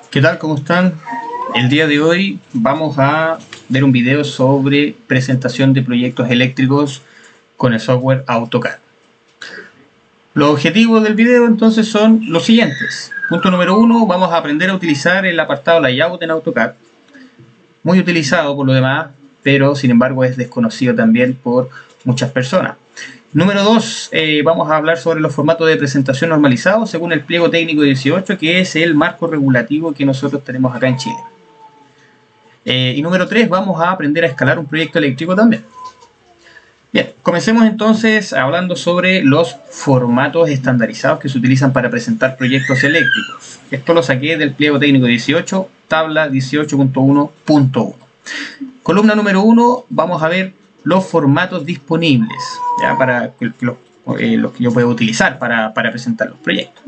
¿Qué tal? ¿Cómo están? El día de hoy vamos a ver un video sobre presentación de proyectos eléctricos con el software AutoCAD. Los objetivos del video entonces son los siguientes. Punto número 1, vamos a aprender a utilizar el apartado Layout en AutoCAD. Muy utilizado por lo demás, pero sin embargo es desconocido también por muchas personas. Número 2, vamos a hablar sobre los formatos de presentación normalizados según el pliego técnico 18, que es el marco regulativo que nosotros tenemos acá en Chile. Y número 3, vamos a aprender a escalar un proyecto eléctrico también. Bien, comencemos entonces hablando sobre los formatos estandarizados que se utilizan para presentar proyectos eléctricos. Esto lo saqué del pliego técnico 18, tabla 18.1.1. Columna número 1, vamos a ver los formatos disponibles, ¿ya? Para los que yo puedo utilizar para presentar los proyectos.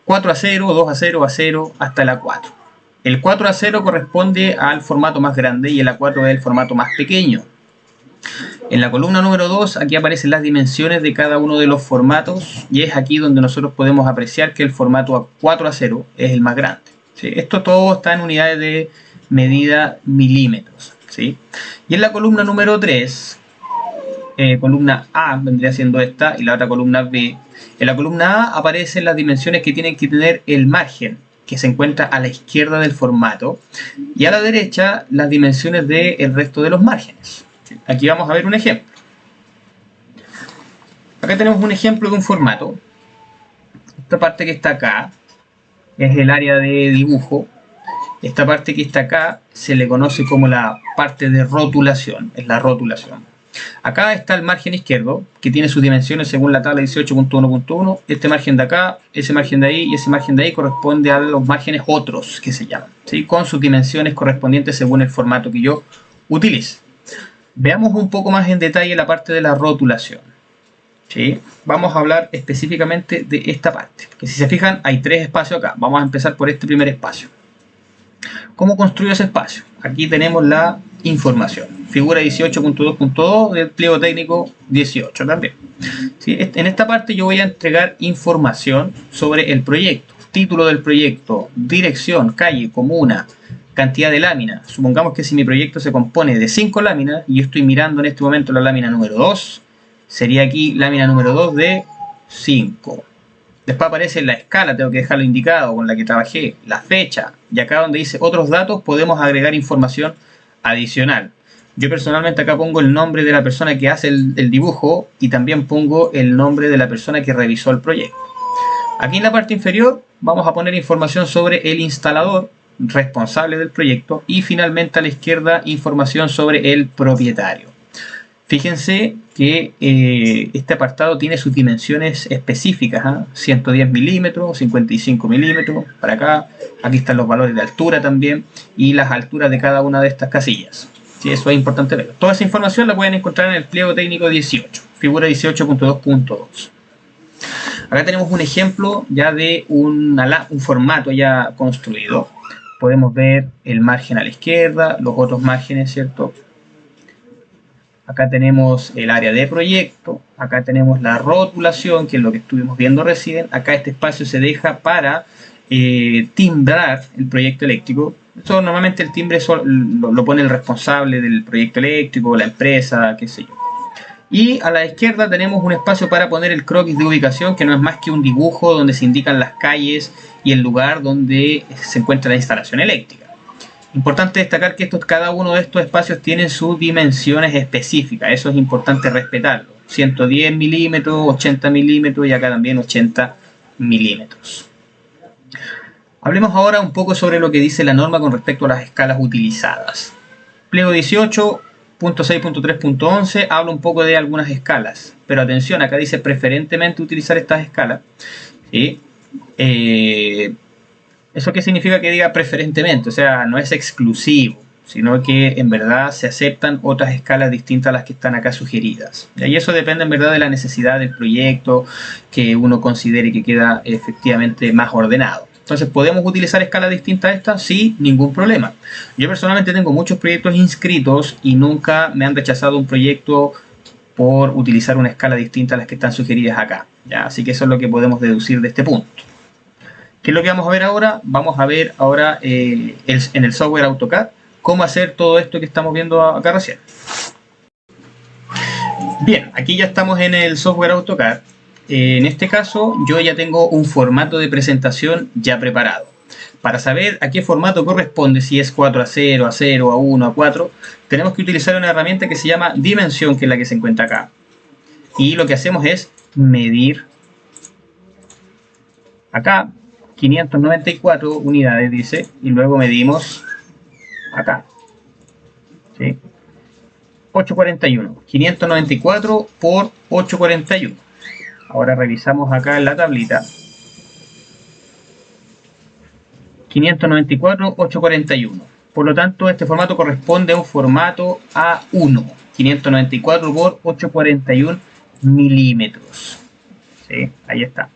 4A0, 2A0, A0, hasta el A4. El 4A0 corresponde al formato más grande y el A4 es el formato más pequeño. En la columna número 2, aquí aparecen las dimensiones de cada uno de los formatos y es aquí donde nosotros podemos apreciar que el formato 4A0 es el más grande, ¿sí? Esto todo está en unidades de medida milímetros, ¿sí? Y en la columna número 3, columna A vendría siendo esta y la otra columna B. En la columna A aparecen las dimensiones que tienen que tener el margen, que se encuentra a la izquierda del formato, y a la derecha las dimensiones del resto de los márgenes. Aquí vamos a ver un ejemplo. Acá tenemos un ejemplo de un formato. Esta parte que está acá es el área de dibujo. Esta parte que está acá se le conoce como la parte de rotulación, es la rotulación. Acá está el margen izquierdo, que tiene sus dimensiones según la tabla 18.1.1. Este margen de acá, ese margen de ahí y ese margen de ahí corresponde a los márgenes otros, que se llaman, ¿sí? Con sus dimensiones correspondientes según el formato que yo utilice. Veamos un poco más en detalle la parte de la rotulación, ¿sí? Vamos a hablar específicamente de esta parte, que si se fijan hay tres espacios acá. Vamos a empezar por este primer espacio. ¿Cómo construyo ese espacio? Aquí tenemos la información, figura 18.2.2 del pliego técnico 18 también, ¿sí? En esta parte yo voy a entregar información sobre el proyecto, título del proyecto, dirección, calle, comuna, cantidad de láminas. Supongamos que si mi proyecto se compone de 5 láminas y yo estoy mirando en este momento la lámina número 2, sería aquí lámina número 2 de 5. Después aparece la escala, tengo que dejarlo indicado con la que trabajé, la fecha, y acá donde dice otros datos podemos agregar información adicional. Yo personalmente acá pongo el nombre de la persona que hace el dibujo y también pongo el nombre de la persona que revisó el proyecto. Aquí en la parte inferior vamos a poner información sobre el instalador responsable del proyecto y finalmente a la izquierda información sobre el propietario. Fíjense que este apartado tiene sus dimensiones específicas, ¿eh? 110 milímetros, 55 milímetros, para acá, aquí están los valores de altura también y las alturas de cada una de estas casillas. Sí, eso es importante verlo. Toda esa información la pueden encontrar en el pliego técnico 18, figura 18.2.2. Acá tenemos un ejemplo ya de un formato ya construido. Podemos ver el margen a la izquierda, los otros márgenes, ¿cierto? Acá tenemos el área de proyecto, acá tenemos la rotulación, que es lo que estuvimos viendo recién. Acá este espacio se deja para timbrar el proyecto eléctrico. Eso normalmente el timbre lo pone el responsable del proyecto eléctrico, la empresa, qué sé yo. Y a la izquierda tenemos un espacio para poner el croquis de ubicación, que no es más que un dibujo donde se indican las calles y el lugar donde se encuentra la instalación eléctrica. Importante destacar que cada uno de estos espacios tiene sus dimensiones específicas, eso es importante respetarlo. 110 milímetros, 80 milímetros y acá también 80 milímetros. Hablemos ahora un poco sobre lo que dice la norma con respecto a las escalas utilizadas. Pliego 18.6.3.11 habla un poco de algunas escalas, pero atención, acá dice preferentemente utilizar estas escalas, ¿sí? ¿Eso qué significa que diga preferentemente? O sea, no es exclusivo, sino que en verdad se aceptan otras escalas distintas a las que están acá sugeridas. Y eso depende en verdad de la necesidad del proyecto que uno considere que queda efectivamente más ordenado. Entonces, ¿podemos utilizar escalas distintas a estas? Sí, ningún problema. Yo personalmente tengo muchos proyectos inscritos y nunca me han rechazado un proyecto por utilizar una escala distinta a las que están sugeridas acá, ¿ya? Así que eso es lo que podemos deducir de este punto. ¿Qué es lo que vamos a ver ahora? Vamos a ver ahora en el software AutoCAD cómo hacer todo esto que estamos viendo acá recién. Bien, aquí ya estamos en el software AutoCAD. En este caso yo ya tengo un formato de presentación ya preparado. Para saber a qué formato corresponde, si es 4:0, A0, A1, A4, tenemos que utilizar una herramienta que se llama Dimensión, que es la que se encuentra acá. Y lo que hacemos es medir acá 594 unidades, dice, y luego medimos acá, ¿sí? 841, 594 por 841. Ahora revisamos acá en la tablita. 594, 841. Por lo tanto, este formato corresponde a un formato A1. 594 por 841 milímetros. ¿Sí? Ahí está.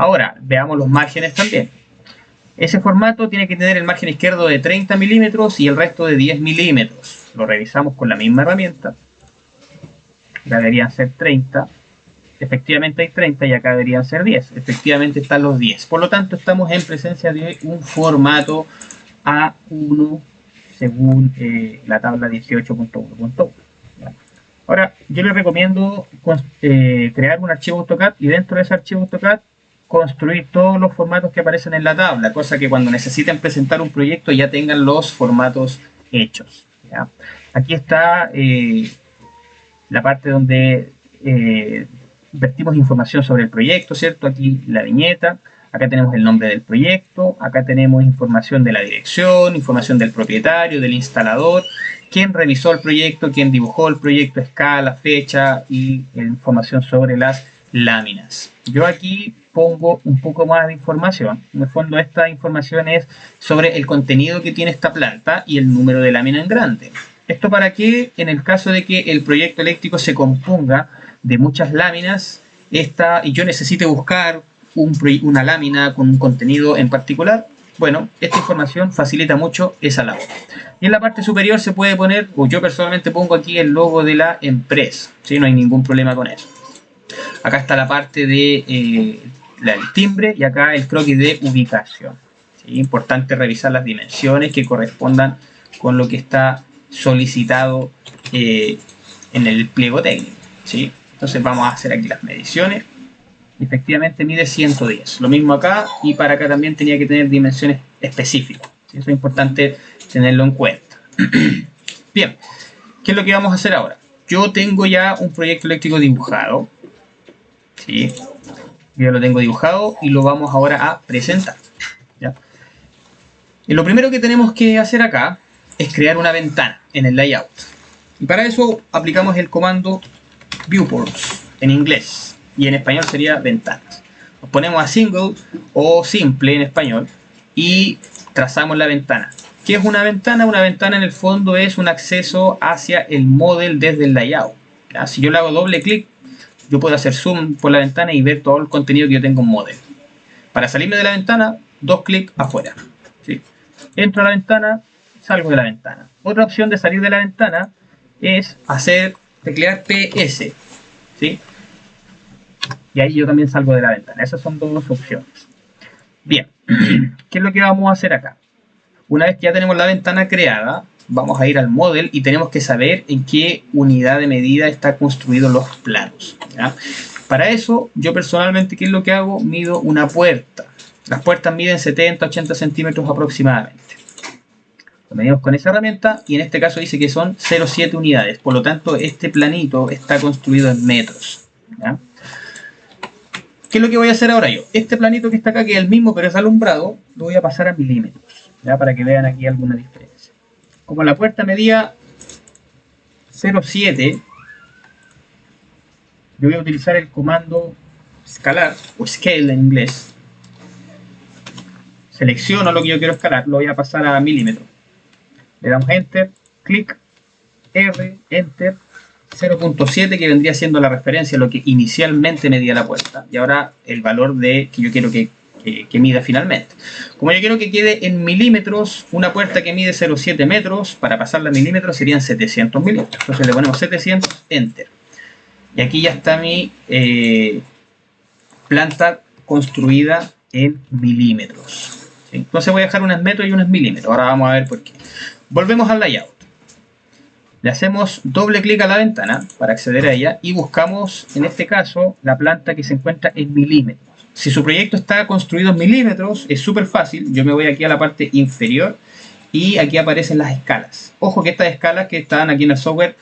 Ahora, veamos los márgenes también. Ese formato tiene que tener el margen izquierdo de 30 milímetros y el resto de 10 milímetros. Lo revisamos con la misma herramienta. Acá deberían ser 30. Efectivamente hay 30 y acá deberían ser 10. Efectivamente están los 10. Por lo tanto, estamos en presencia de un formato A1 según la tabla 18.1.1. Ahora, yo les recomiendo crear un archivo AutoCAD y dentro de ese archivo AutoCAD construir todos los formatos que aparecen en la tabla, cosa que cuando necesiten presentar un proyecto ya tengan los formatos hechos. ¿Ya? Aquí está la parte donde vertimos información sobre el proyecto, ¿cierto? Aquí la viñeta, acá tenemos el nombre del proyecto, acá tenemos información de la dirección, información del propietario, del instalador, quién revisó el proyecto, quién dibujó el proyecto, escala, fecha y información sobre las láminas. Yo aquí pongo un poco más de información. En el fondo esta información es sobre el contenido que tiene esta planta y el número de lámina en grande. ¿Esto para qué? En el caso de que el proyecto eléctrico se componga de muchas láminas y yo necesite buscar una lámina con un contenido en particular, bueno, esta información facilita mucho esa labor. Y en la parte superior se puede poner, o yo personalmente pongo aquí el logo de la empresa, ¿sí? No hay ningún problema con eso. Acá está la parte de el timbre y acá el croquis de ubicación. ¿Sí? Importante revisar las dimensiones que correspondan con lo que está solicitado en el pliego técnico. ¿Sí? Entonces vamos a hacer aquí las mediciones. Efectivamente mide 110. Lo mismo acá y para acá también tenía que tener dimensiones específicas. ¿Sí? Eso es importante tenerlo en cuenta. Bien, ¿qué es lo que vamos a hacer ahora? Yo tengo ya un proyecto eléctrico dibujado. ¿Sí? Yo lo tengo dibujado y lo vamos ahora a presentar. ¿Ya? Y lo primero que tenemos que hacer acá es crear una ventana en el layout. Y para eso aplicamos el comando viewports en inglés y en español sería ventanas. Nos ponemos a single o simple en español y trazamos la ventana. ¿Qué es una ventana? Una ventana en el fondo es un acceso hacia el model desde el layout. ¿Ya? Si yo le hago doble clic, yo puedo hacer zoom por la ventana y ver todo el contenido que yo tengo en model. Para salirme de la ventana, dos clics afuera. ¿Sí? Entro a la ventana, salgo de la ventana. Otra opción de salir de la ventana es teclear PS. ¿Sí? Y ahí yo también salgo de la ventana. Esas son dos opciones. Bien, ¿qué es lo que vamos a hacer acá? Una vez que ya tenemos la ventana creada, vamos a ir al model y tenemos que saber en qué unidad de medida está construidos los planos. ¿Ya? Para eso, yo personalmente, ¿qué es lo que hago? Mido una puerta. Las puertas miden 70-80 centímetros aproximadamente. Lo medimos con esa herramienta y en este caso dice que son 0,7 unidades. Por lo tanto, este planito está construido en metros. ¿Ya? ¿Qué es lo que voy a hacer ahora yo? Este planito que está acá, que es el mismo pero es alumbrado, lo voy a pasar a milímetros. ¿Ya? Para que vean aquí alguna diferencia. Como la puerta medía 0,7, yo voy a utilizar el comando escalar o scale en inglés. Selecciono lo que yo quiero escalar, lo voy a pasar a milímetros. Le damos enter, clic, R, enter, 0.7 que vendría siendo la referencia a lo que inicialmente medía la puerta. Y ahora el valor que yo quiero que mida finalmente. Como yo quiero que quede en milímetros, una puerta que mide 0,7 metros, para pasarla a milímetros serían 700 milímetros. Entonces le ponemos 700, enter. Y aquí ya está mi planta construida en milímetros. ¿Sí? Entonces voy a dejar unas metros y unos milímetros. Ahora vamos a ver por qué. Volvemos al layout. Le hacemos doble clic a la ventana para acceder a ella y buscamos, en este caso, la planta que se encuentra en milímetros. Si su proyecto está construido en milímetros, es súper fácil. Yo me voy aquí a la parte inferior y aquí aparecen las escalas. Ojo que estas escalas que están aquí en el software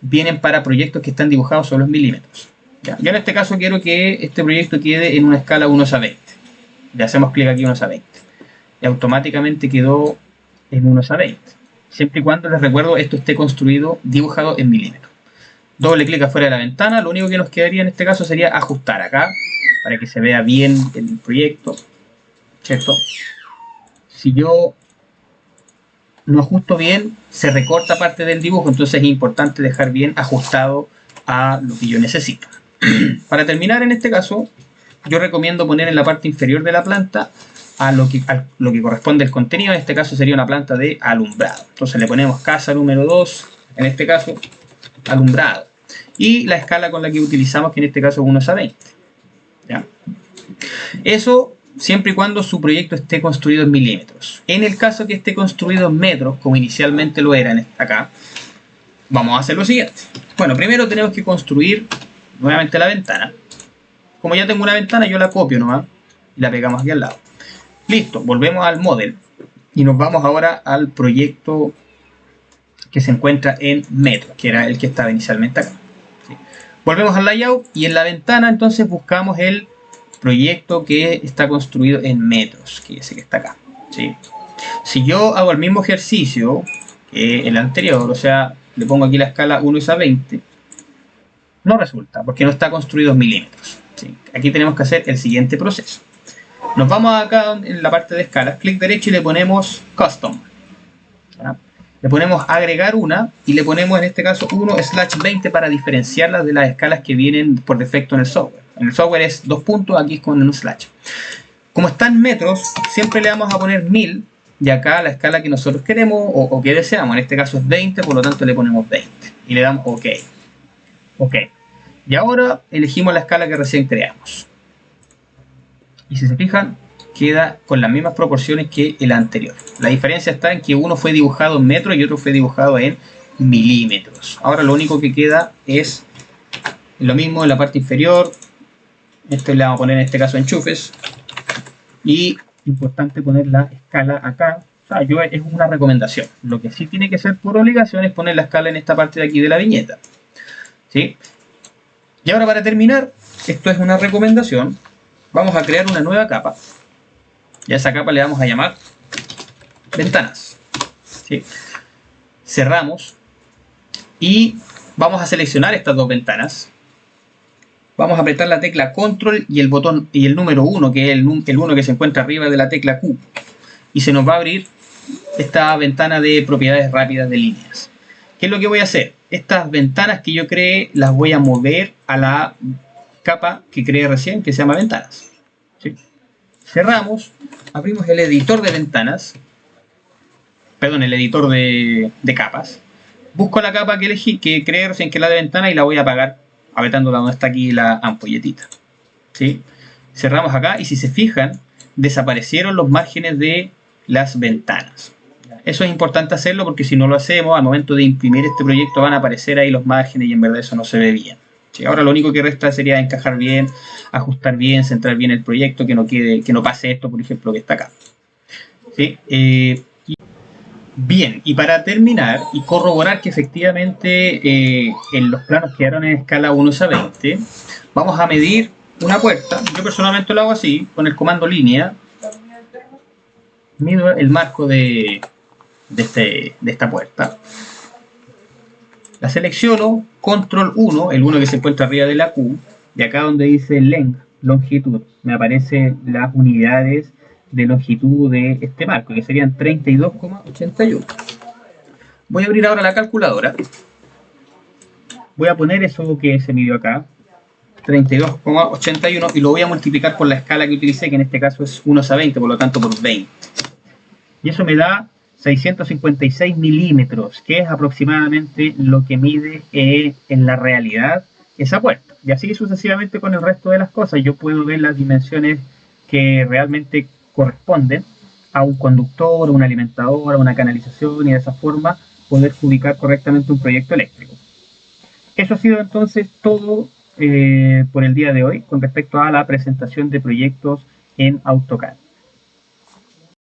vienen para proyectos que están dibujados solo en milímetros. ¿Ya? Yo en este caso quiero que este proyecto quede en una escala 1:20. Le hacemos clic aquí 1:20. Y automáticamente quedó en 1:20. Siempre y cuando, les recuerdo, esto esté construido, dibujado en milímetros. Doble clic afuera de la ventana. Lo único que nos quedaría en este caso sería ajustar acá, para que se vea bien el proyecto. ¿Cierto? Si yo no ajusto bien, se recorta parte del dibujo, entonces es importante dejar bien ajustado a lo que yo necesito. Para terminar, en este caso, yo recomiendo poner en la parte inferior de la planta a lo que corresponde al contenido. En este caso sería una planta de alumbrado. Entonces le ponemos casa número 2, en este caso, alumbrado. Y la escala con la que utilizamos, que en este caso es 1:20. ¿Ya? Eso siempre y cuando su proyecto esté construido en milímetros. En el caso que esté construido en metros, como inicialmente lo era acá, vamos a hacer lo siguiente. Bueno, primero tenemos que construir nuevamente la ventana. Como ya tengo una ventana, yo la copio nomás y la pegamos aquí al lado. Listo, volvemos al model y nos vamos ahora al proyecto que se encuentra en metros, que era el que estaba inicialmente acá. ¿Sí? Volvemos al layout y en la ventana entonces buscamos el proyecto que está construido en metros, que es el que está acá. ¿Sí? Si yo hago el mismo ejercicio que el anterior, o sea, le pongo aquí la escala 1:20, no resulta, porque no está construido en milímetros. ¿Sí? Aquí tenemos que hacer el siguiente proceso. Nos vamos acá en la parte de escalas, clic derecho y le ponemos Custom. ¿Ya? Le ponemos agregar una y le ponemos en este caso 1/20 para diferenciarlas de las escalas que vienen por defecto en el software. En el software es 2 puntos, aquí es con un slash. Como está en metros, siempre le vamos a poner 1000 y acá la escala que nosotros queremos o que deseamos. En este caso es 20, por lo tanto le ponemos 20 y le damos OK. OK. Y ahora elegimos la escala que recién creamos. Y si se fijan, queda con las mismas proporciones que el anterior. La diferencia está en que uno fue dibujado en metros y otro fue dibujado en milímetros. Ahora lo único que queda es lo mismo en la parte inferior. Esto le vamos a poner en este caso enchufes. Y importante poner la escala acá. O sea, es una recomendación. Lo que sí tiene que ser por obligación es poner la escala en esta parte de aquí de la viñeta. ¿Sí? Y ahora para terminar, esto es una recomendación. Vamos a crear una nueva capa. Y a esa capa le vamos a llamar ventanas. ¿Sí? Cerramos. Y vamos a seleccionar estas dos ventanas. Vamos a apretar la tecla Control y el botón y el número 1, que es el 1 que se encuentra arriba de la tecla Q. Y se nos va a abrir esta ventana de propiedades rápidas de líneas. ¿Qué es lo que voy a hacer? Estas ventanas que yo creé las voy a mover a la capa que creé recién, que se llama ventanas. ¿Sí? Cerramos, abrimos el editor de ventanas, perdón, el editor de capas. Busco la capa que elegí, que creé recién, que es la de ventana, y la voy a apagar apretándola donde está aquí la ampolletita. ¿Sí? Cerramos acá y si se fijan, desaparecieron los márgenes de las ventanas. Eso es importante hacerlo porque si no lo hacemos, al momento de imprimir este proyecto van a aparecer ahí los márgenes y en verdad eso no se ve bien. ¿Sí? Ahora lo único que resta sería encajar bien, ajustar bien, centrar bien el proyecto, que no pase esto, por ejemplo, que está acá. ¿Sí? Bien, y para terminar y corroborar que efectivamente en los planos quedaron en escala 1:20, vamos a medir una puerta. Yo personalmente lo hago así, con el comando línea. Mido el marco de esta puerta. La selecciono, control 1, el 1 que se encuentra arriba de la Q, y acá donde dice length, longitud, me aparecen las unidades de longitud de este marco, que serían 32,81. Voy a abrir ahora la calculadora. Voy a poner eso que se midió acá, 32,81, y lo voy a multiplicar por la escala que utilicé, que en este caso es 1:20, por lo tanto por 20. Y eso me da 656 milímetros, que es aproximadamente lo que mide en la realidad esa puerta. Y así sucesivamente con el resto de las cosas. Yo puedo ver las dimensiones que realmente corresponden a un conductor, a un alimentador, a una canalización y de esa forma poder ubicar correctamente un proyecto eléctrico. Eso ha sido entonces todo por el día de hoy con respecto a la presentación de proyectos en AutoCAD.